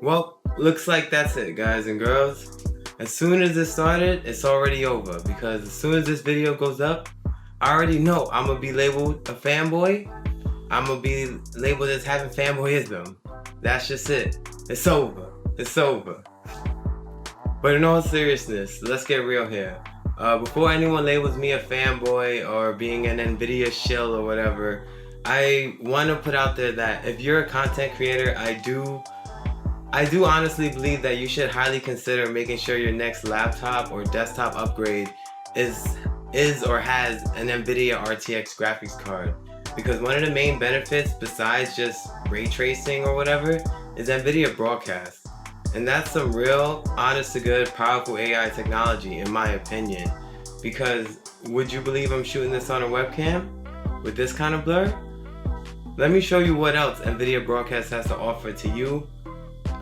Well, looks like that's it, guys and girls. As soon as it started, it's already over, because as soon as this video goes up, I already know I'm gonna be labeled a fanboy. I'm gonna be labeled as having fanboyism. That's just it. It's over. It's over. But in all seriousness, let's get real here. Before anyone labels me a fanboy or being an NVIDIA shill or whatever, I want to put out there that if you're a content creator, I do honestly believe that you should highly consider making sure your next laptop or desktop upgrade is or has an NVIDIA RTX graphics card. Because one of the main benefits, besides just ray tracing or whatever, is NVIDIA Broadcast. And that's some real, honest to good, powerful AI technology in my opinion. Because would you believe I'm shooting this on a webcam with this kind of blur? Let me show you what else NVIDIA Broadcast has to offer to you,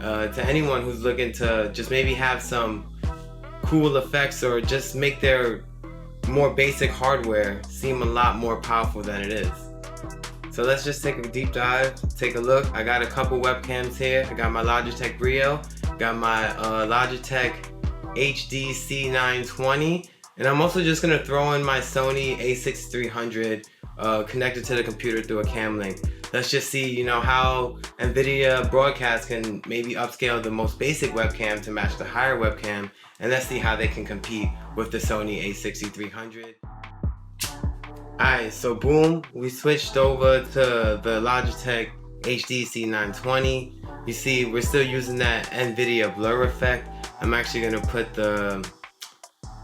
to anyone who's looking to just maybe have some cool effects or just make their more basic hardware seem a lot more powerful than it is. So let's just take a deep dive, take a look. I got a couple webcams here. I got my Logitech Brio, got my Logitech HD C920, and I'm also just gonna throw in my Sony a6300 connected to the computer through a cam link. Let's just see, how NVIDIA Broadcast can maybe upscale the most basic webcam to match the higher webcam, and let's see how they can compete with the Sony a6300. Alright, so boom, we switched over to the Logitech HD C920. You see, we're still using that NVIDIA blur effect. I'm actually going to put the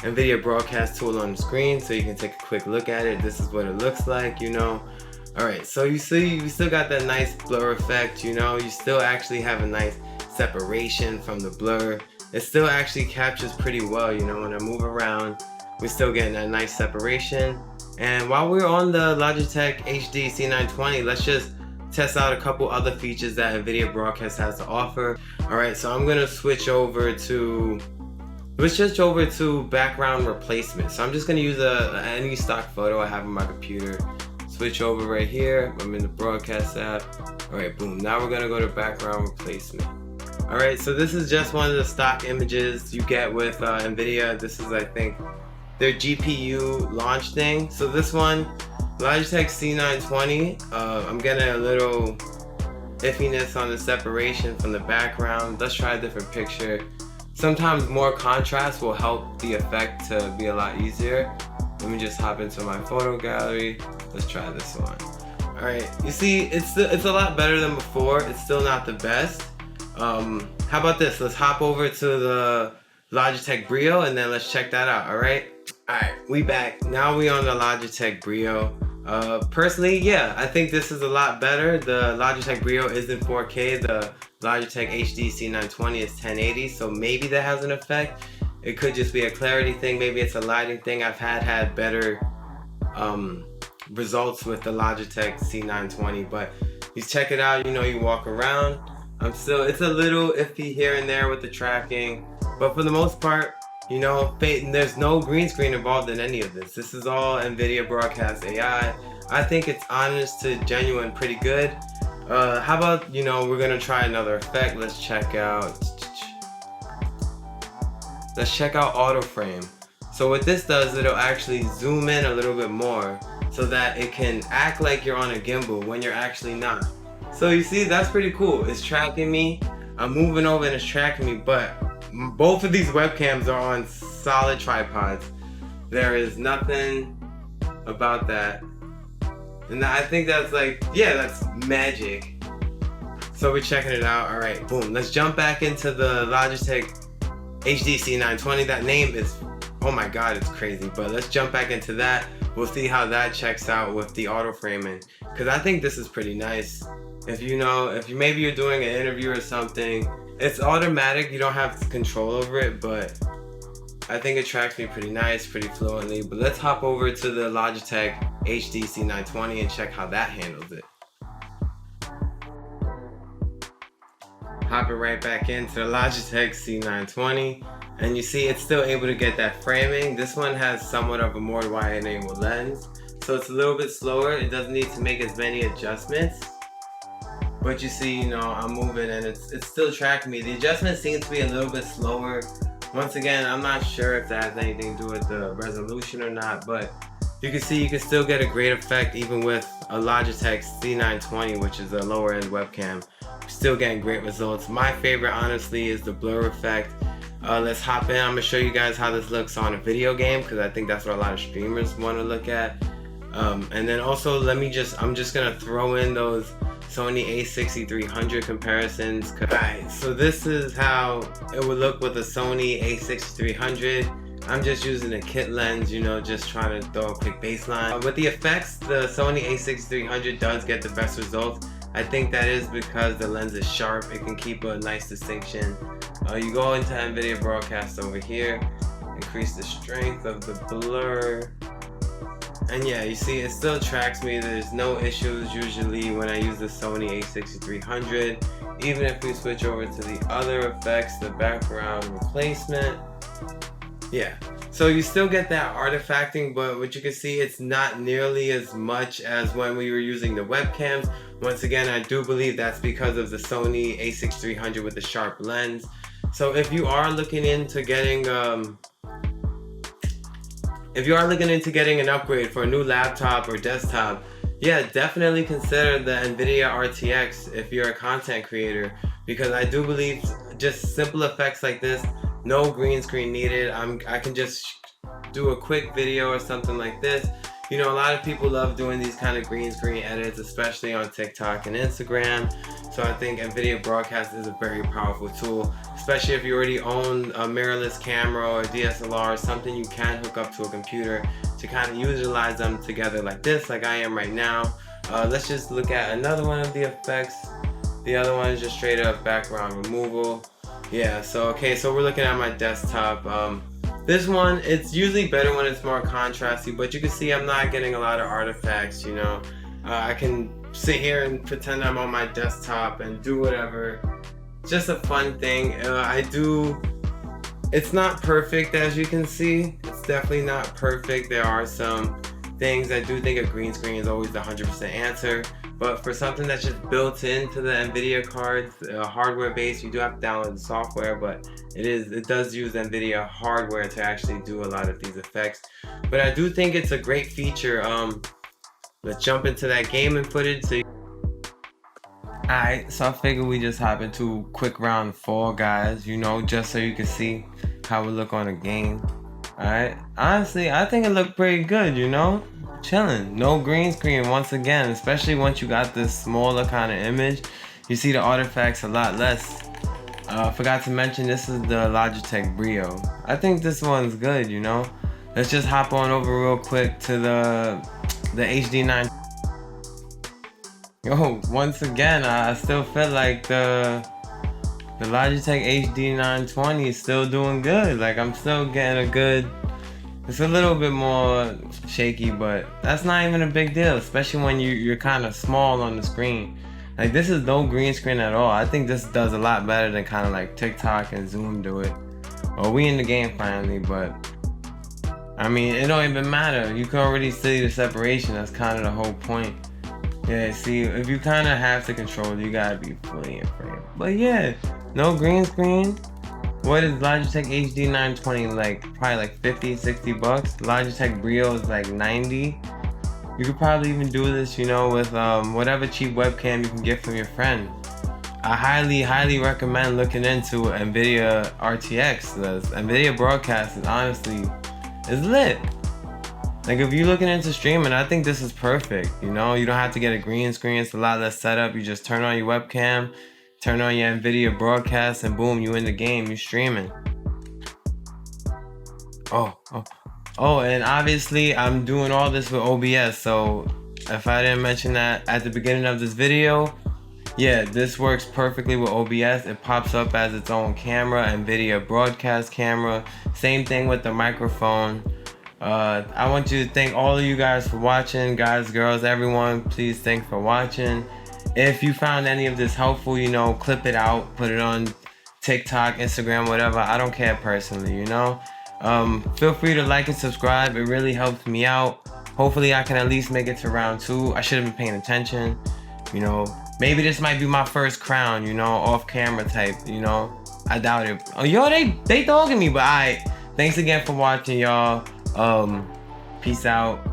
NVIDIA Broadcast tool on the screen so you can take a quick look at it. This is what it looks like, Alright, so you see, we still got that nice blur effect, you still actually have a nice separation from the blur. It still actually captures pretty well, when I move around, we're still getting that nice separation. And while we're on the Logitech HD C920, let's just test out a couple other features that NVIDIA Broadcast has to offer. Alright, so I'm gonna switch over to background replacement. So I'm just gonna use any stock photo I have on my computer. Switch over right here. I'm in the Broadcast app. Alright, boom. Now we're gonna go to background replacement. Alright, so this is just one of the stock images you get with NVIDIA. This is, I think, their GPU launch thing. So this one, Logitech C920, I'm getting a little iffiness on the separation from the background. Let's try a different picture. Sometimes more contrast will help the effect to be a lot easier. Let me just hop into my photo gallery. Let's try this one. Alright, you see, it's a lot better than before. It's still not the best. How about this? Let's hop over to the Logitech Brio and then let's check that out, alright? Alright, we back. Now we on the Logitech Brio. Personally, yeah, I think this is a lot better. The Logitech Brio is in 4K. The Logitech HD C920 is 1080, so maybe that has an effect. It could just be a clarity thing. Maybe it's a lighting thing. I've had better results with the Logitech C920, but you check it out, you walk around. It's a little iffy here and there with the tracking, but for the most part, there's no green screen involved in any of this. This is all NVIDIA Broadcast AI. I think it's honest to genuine pretty good. How about, we're gonna try another effect. Let's check out auto frame. So what this does, it'll actually zoom in a little bit more so that it can act like you're on a gimbal when you're actually not. So you see, that's pretty cool. It's tracking me. I'm moving over and it's tracking me, but both of these webcams are on solid tripods. There is nothing about that. And I think that's that's magic. So we're checking it out. Alright, boom. Let's jump back into the Logitech HD C920. That name is, oh my god, it's crazy. But let's jump back into that. We'll see how that checks out with the auto framing. Because I think this is pretty nice. If maybe you're doing an interview or something, it's automatic, you don't have control over it, but I think it tracks me pretty nice, pretty fluently. But let's hop over to the Logitech HD C920 and check how that handles it. Hopping right back into the Logitech C920, and you see it's still able to get that framing. This one has somewhat of a more wide angle lens, so it's a little bit slower. It doesn't need to make as many adjustments. but you see, you know, I'm moving and it's still tracking me. The adjustment seems to be a little bit slower. Once again, I'm not sure if that has anything to do with the resolution or not, but you can see you can still get a great effect even with a Logitech C920, which is a lower end webcam. Still getting great results. My favorite, honestly, is the blur effect. Let's hop in. I'm gonna show you guys how this looks on a video game, because I think that's what a lot of streamers want to look at. And then also, I'm just gonna throw in those Sony a6300 comparisons. Alright, so this is how it would look with a Sony a6300. I'm just using a kit lens, you know, just trying to throw a quick baseline. With the effects, the Sony a6300 does get the best results. I think that is because the lens is sharp. It can keep a nice distinction. You go into NVIDIA Broadcast over here, increase the strength of the blur. And yeah, you see it still tracks me. There's no issues usually when I use the Sony a6300. Even if we switch over to the other effects, the background replacement. Yeah, so you still get that artifacting, but what you can see, it's not nearly as much as when we were using the webcams. Once again, I do believe that's because of the Sony a6300 with the sharp lens. So if you are looking into getting an upgrade for a new laptop or desktop, yeah, definitely consider the NVIDIA RTX if you're a content creator, because I do believe just simple effects like this, no green screen needed. I can just do a quick video or something like this. You know, a lot of people love doing these kind of green screen edits, especially on TikTok and Instagram. So I think NVIDIA Broadcast is a very powerful tool, especially if you already own a mirrorless camera or a DSLR or something you can hook up to a computer to kind of utilize them together like this, like I am right now. Let's just look at another one of the effects. The other one is just straight up background removal. Yeah, so okay, so we're looking at my desktop. This one, it's usually better when it's more contrasty, but you can see I'm not getting a lot of artifacts, you know. I can sit here and pretend I'm on my desktop and do whatever. It's just a fun thing. It's not perfect, as you can see. It's definitely not perfect. There are some things. I do think a green screen is always the 100% answer. But for something that's just built into the NVIDIA cards, hardware based, you do have to download the software, but it does use NVIDIA hardware to actually do a lot of these effects. But I do think it's a great feature. Let's jump into that gaming footage. Alright, so I figured we just hop into a quick round of Fall Guys, you know, just so you can see how we look on a game. Alright, honestly, I think it looked pretty good, you know? Chilling, no green screen once again, especially once you got this smaller kind of image. You see the artifacts a lot less. Forgot to mention, this is the Logitech Brio. I think this one's good, you know? Let's just hop on over real quick to the HD9. Yo, once again, I still feel like the Logitech HD920 is still doing good. Like, I'm still getting a good. It's a little bit more shaky, but that's not even a big deal, especially when you're kind of small on the screen. Like, this is no green screen at all. I think this does a lot better than kind of like TikTok and Zoom do it. Well, we in the game finally, but I mean, it don't even matter. You can already see the separation. That's kind of the whole point. Yeah, see, if you kind of have to control it, you gotta be fully in frame. But yeah, no green screen. What is Logitech HD920 like? Probably like 50, 60 bucks. Logitech Brio is like 90. You could probably even do this, you know, with whatever cheap webcam you can get from your friend. I highly recommend looking into NVIDIA RTX. The NVIDIA Broadcast is honestly lit. Like, if you're looking into streaming, I think this is perfect. You know, you don't have to get a green screen. It's a lot less setup. You just turn on your webcam, turn on your NVIDIA Broadcast, and boom, you in the game, you streaming. Oh, and obviously I'm doing all this with OBS, so if I didn't mention that at the beginning of this video, yeah, this works perfectly with OBS. It pops up as its own camera, NVIDIA Broadcast camera. Same thing with the microphone. I want to thank all of you guys for watching, guys, girls, everyone. Please thanks for watching. If you found any of this helpful, you know, clip it out, put it on TikTok, Instagram, whatever. I don't care personally, you know. Feel free to like and subscribe. It really helps me out. Hopefully I can at least make it to round 2. I should have been paying attention, you know. Maybe this might be my first crown, you know, off camera type, you know. I doubt it. Oh, yo, they dogging me, but thanks again for watching, y'all. Peace out.